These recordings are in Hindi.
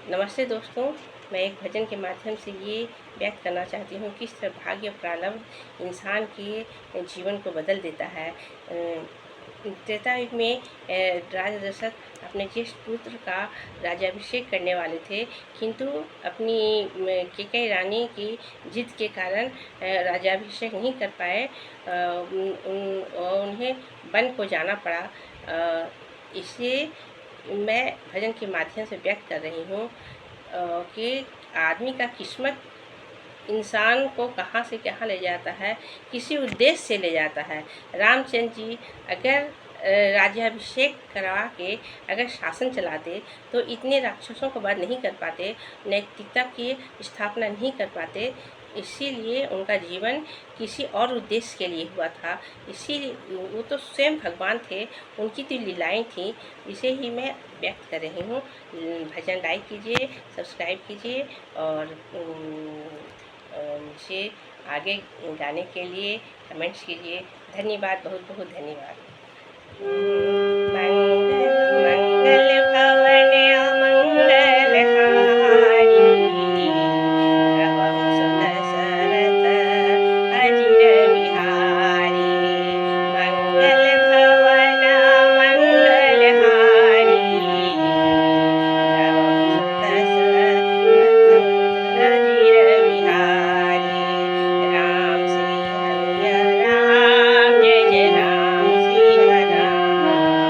नमस्ते दोस्तों, मैं एक भजन के माध्यम से ये व्यक्त करना चाहती हूँ किस तरह भाग्य प्रारब्ध इंसान के जीवन को बदल देता है। त्रेता युग में राजा दशरथ अपने ज्येष्ठ पुत्र का राज्याभिषेक करने वाले थे, किंतु अपनी कैकेयी रानी की जिद के कारण राज्याभिषेक नहीं कर पाए। उन्हें वन को जाना पड़ा। इसलिए मैं भजन के माध्यम से व्यक्त कर रही हूँ कि आदमी का किस्मत इंसान को कहाँ से कहाँ ले जाता है, किसी उद्देश्य से ले जाता है। रामचंद्र जी अगर राज्याभिषेक करवा के अगर शासन चलाते तो इतने राक्षसों को वध नहीं कर पाते, नैतिकता की स्थापना नहीं कर पाते। इसीलिए उनका जीवन किसी और उद्देश्य के लिए हुआ था। इसीलिए वो तो स्वयं भगवान थे, उनकी तो लीलाएँ थीं। इसे ही मैं व्यक्त कर रही हूँ। भजन लाइक कीजिए, सब्सक्राइब कीजिए और मुझे आगे गाने के लिए कमेंट्स कीजिए। धन्यवाद, बहुत बहुत धन्यवाद। मंगल भवन अमंगल हारी, रवहु सुत सरथ अजिर बिहारी। मंगल भवन अमंगल हारी, रवहु सुत सरथ अजिर बिहारी। राम सिया राम, जय जय राम सिया राम।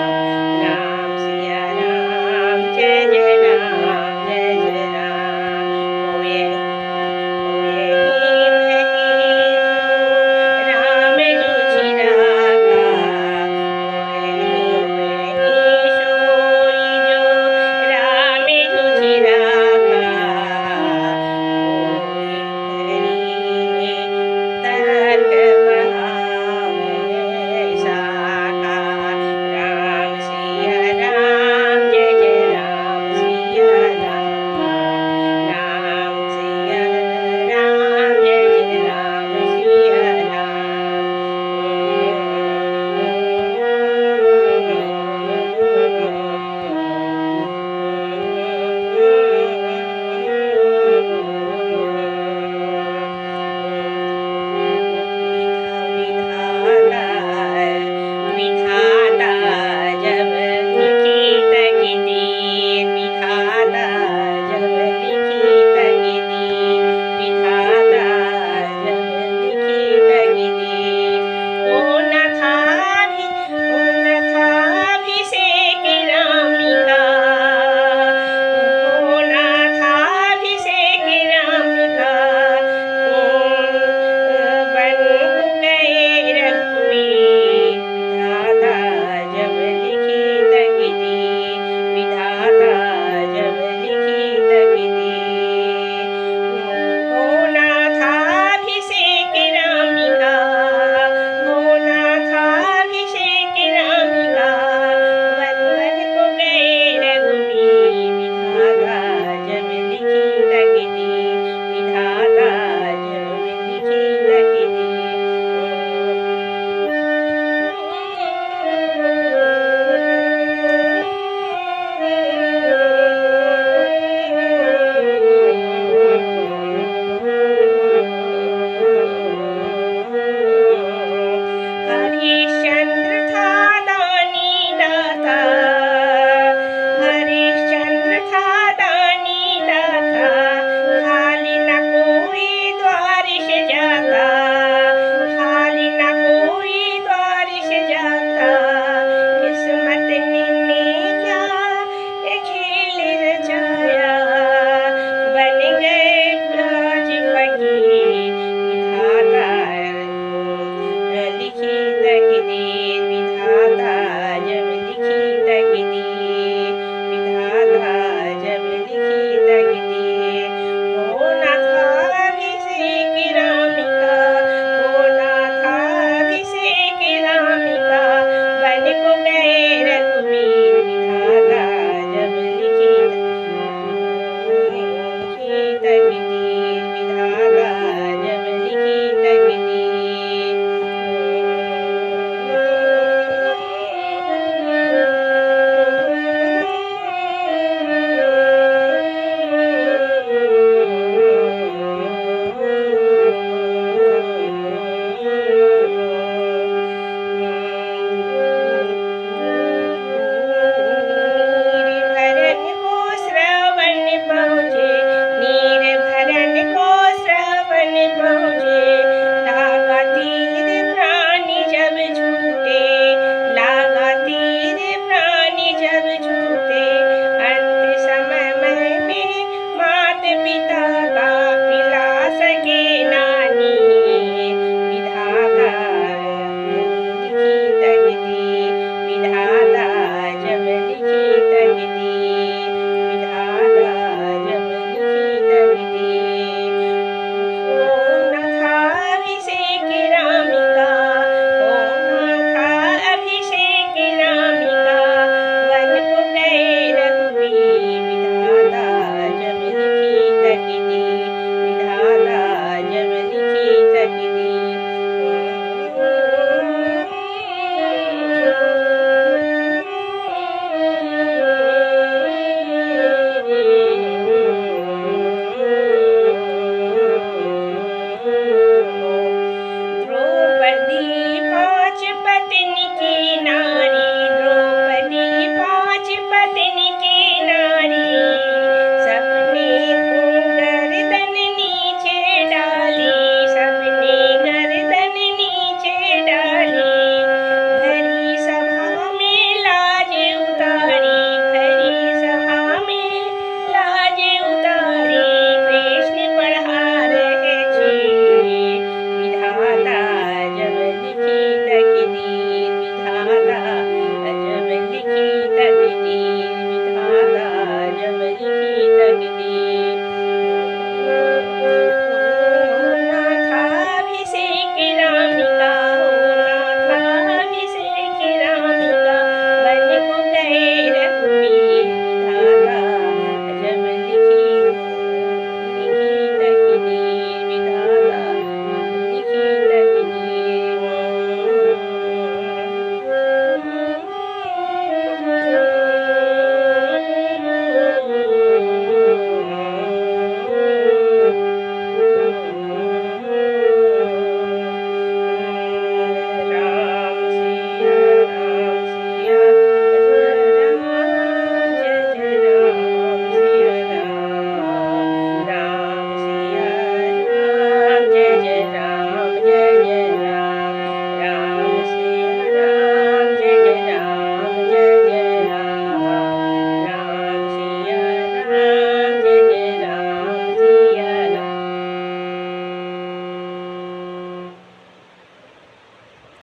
दीदी।